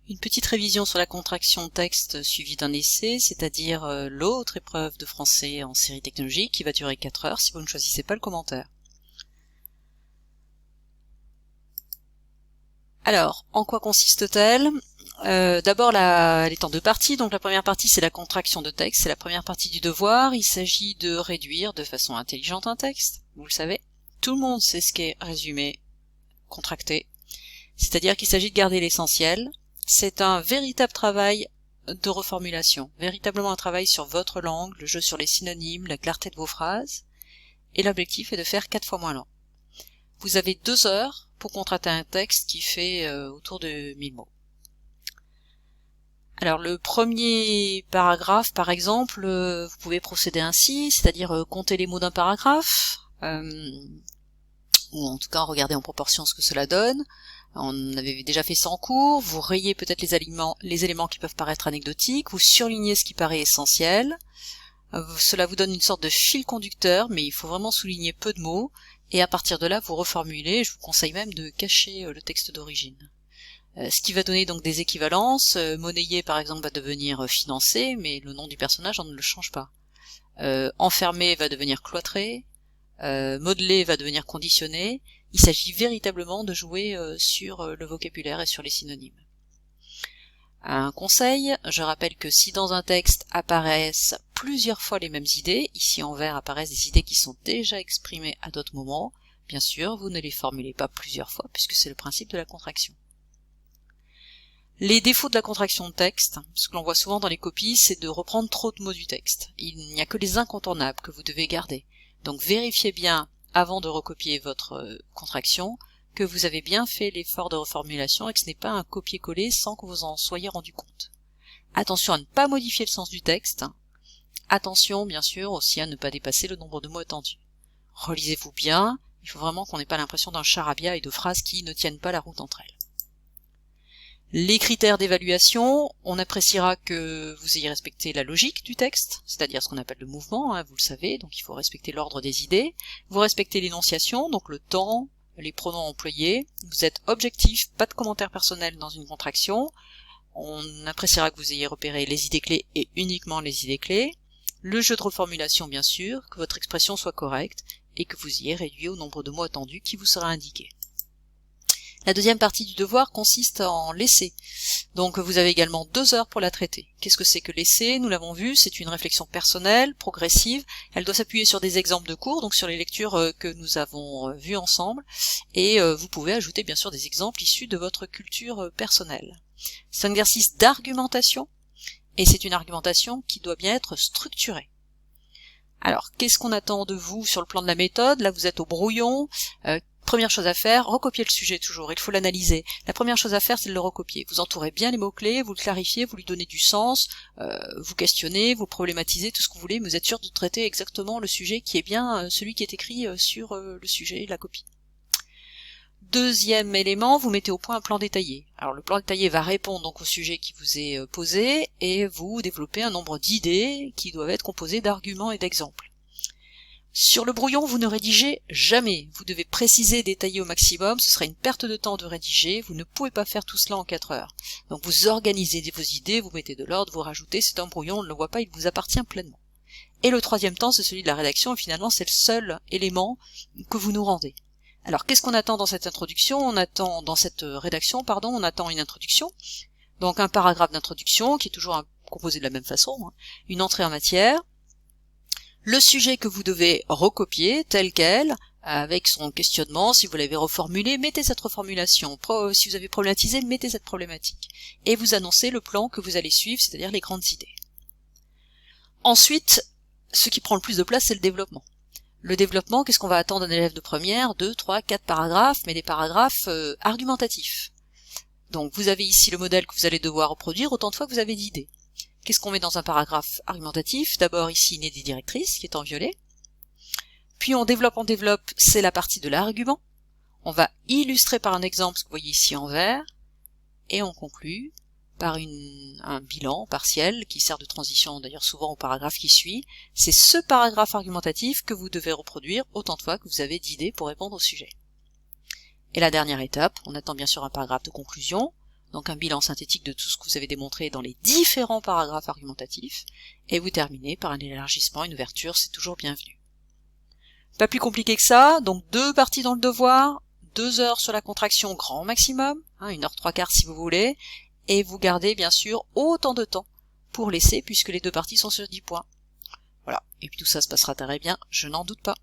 Une petite révision sur la contraction de texte suivie d'un essai, c'est-à-dire l'autre épreuve de français en série technologique qui va durer 4 heures si vous ne choisissez pas le commentaire. Alors, en quoi consiste-t-elle? D'abord, elle est en deux parties. Donc la première partie, c'est la contraction de texte, c'est la première partie du devoir. Il s'agit de réduire de façon intelligente un texte, vous le savez. Tout le monde sait ce qu'est résumé, contracté. C'est-à-dire qu'il s'agit de garder l'essentiel. C'est un véritable travail de reformulation, véritablement un travail sur votre langue, le jeu sur les synonymes, la clarté de vos phrases. Et l'objectif est de faire 4 fois moins lent. Vous avez 2 heures pour contracter un texte qui fait autour de 1000 mots. Alors le premier paragraphe, par exemple, vous pouvez procéder ainsi, c'est-à-dire compter les mots d'un paragraphe, ou en tout cas regarder en proportion ce que cela donne. On avait déjà fait ça en cours, vous rayez peut-être les éléments qui peuvent paraître anecdotiques, vous surlignez ce qui paraît essentiel. Cela vous donne une sorte de fil conducteur, mais il faut vraiment souligner peu de mots, et à partir de là vous reformulez. Je vous conseille même de cacher le texte d'origine. Ce qui va donner donc des équivalences. Monnayer par exemple va devenir financé, mais le nom du personnage on ne le change pas. Enfermé va devenir cloîtré, modelé va devenir conditionné. Il s'agit véritablement de jouer sur le vocabulaire et sur les synonymes. Un conseil, je rappelle que si dans un texte apparaissent plusieurs fois les mêmes idées, ici en vert apparaissent des idées qui sont déjà exprimées à d'autres moments, bien sûr vous ne les formulez pas plusieurs fois puisque c'est le principe de la contraction. Les défauts de la contraction de texte, ce que l'on voit souvent dans les copies, c'est de reprendre trop de mots du texte. Il n'y a que les incontournables que vous devez garder. Donc vérifiez bien, avant de recopier votre contraction, que vous avez bien fait l'effort de reformulation et que ce n'est pas un copier-coller sans que vous en soyez rendu compte. Attention à ne pas modifier le sens du texte. Attention, bien sûr, aussi à ne pas dépasser le nombre de mots attendus. Relisez-vous bien, il faut vraiment qu'on n'ait pas l'impression d'un charabia et de phrases qui ne tiennent pas la route entre elles. Les critères d'évaluation, on appréciera que vous ayez respecté la logique du texte, c'est-à-dire ce qu'on appelle le mouvement, vous le savez, donc il faut respecter l'ordre des idées. Vous respectez l'énonciation, donc le temps, les pronoms employés. Vous êtes objectif, pas de commentaires personnels dans une contraction. On appréciera que vous ayez repéré les idées clés et uniquement les idées clés. Le jeu de reformulation, bien sûr, que votre expression soit correcte et que vous ayez réduit au nombre de mots attendus qui vous sera indiqué. La deuxième partie du devoir consiste en l'essai. Donc vous avez également 2 heures pour la traiter. Qu'est-ce que c'est que l'essai? Nous l'avons vu, c'est une réflexion personnelle, progressive. Elle doit s'appuyer sur des exemples de cours, donc sur les lectures que nous avons vues ensemble. Et vous pouvez ajouter bien sûr des exemples issus de votre culture personnelle. C'est un exercice d'argumentation, et c'est une argumentation qui doit bien être structurée. Alors, qu'est-ce qu'on attend de vous sur le plan de la méthode? Là, vous êtes au brouillon. Première chose à faire, recopier le sujet toujours, il faut l'analyser. La première chose à faire, c'est de le recopier. Vous entourez bien les mots-clés, vous le clarifiez, vous lui donnez du sens, vous questionnez, vous problématisez, tout ce que vous voulez, mais vous êtes sûr de traiter exactement le sujet qui est bien celui qui est écrit sur le sujet, la copie. Deuxième élément, vous mettez au point un plan détaillé. Alors le plan détaillé va répondre donc au sujet qui vous est posé, et vous développez un nombre d'idées qui doivent être composées d'arguments et d'exemples. Sur le brouillon, vous ne rédigez jamais. Vous devez préciser, détailler au maximum. Ce sera une perte de temps de rédiger. Vous ne pouvez pas faire tout cela en 4 heures. Donc vous organisez vos idées, vous mettez de l'ordre, vous rajoutez. C'est un brouillon, on ne le voit pas, il vous appartient pleinement. Et le troisième temps, c'est celui de la rédaction. Et finalement, c'est le seul élément que vous nous rendez. Alors, qu'est-ce qu'on attend dans cette introduction? On attend une introduction. Donc un paragraphe d'introduction qui est toujours composé de la même façon. Une entrée en matière. Le sujet que vous devez recopier tel quel, avec son questionnement, si vous l'avez reformulé, mettez cette reformulation. Si vous avez problématisé, mettez cette problématique. Et vous annoncez le plan que vous allez suivre, c'est-à-dire les grandes idées. Ensuite, ce qui prend le plus de place, c'est le développement. Le développement, qu'est-ce qu'on va attendre d'un élève de première? 2, 3, 4 paragraphes, mais des paragraphes argumentatifs. Donc vous avez ici le modèle que vous allez devoir reproduire autant de fois que vous avez d'idées. Qu'est-ce qu'on met dans un paragraphe argumentatif? D'abord ici une idée directrice qui est en violet. Puis on développe, c'est la partie de l'argument. On va illustrer par un exemple ce que vous voyez ici en vert. Et on conclut par un bilan partiel qui sert de transition d'ailleurs souvent au paragraphe qui suit. C'est ce paragraphe argumentatif que vous devez reproduire autant de fois que vous avez d'idées pour répondre au sujet. Et la dernière étape, on attend bien sûr un paragraphe de conclusion. donc un bilan synthétique de tout ce que vous avez démontré dans les différents paragraphes argumentatifs, et vous terminez par un élargissement, une ouverture, c'est toujours bienvenu. Pas plus compliqué que ça, donc 2 parties dans le devoir, 2 heures sur la contraction grand maximum, 1 heure 3/4 si vous voulez, et vous gardez bien sûr autant de temps pour l'essai puisque les 2 parties sont sur 10 points. Voilà, et puis tout ça se passera très bien, je n'en doute pas.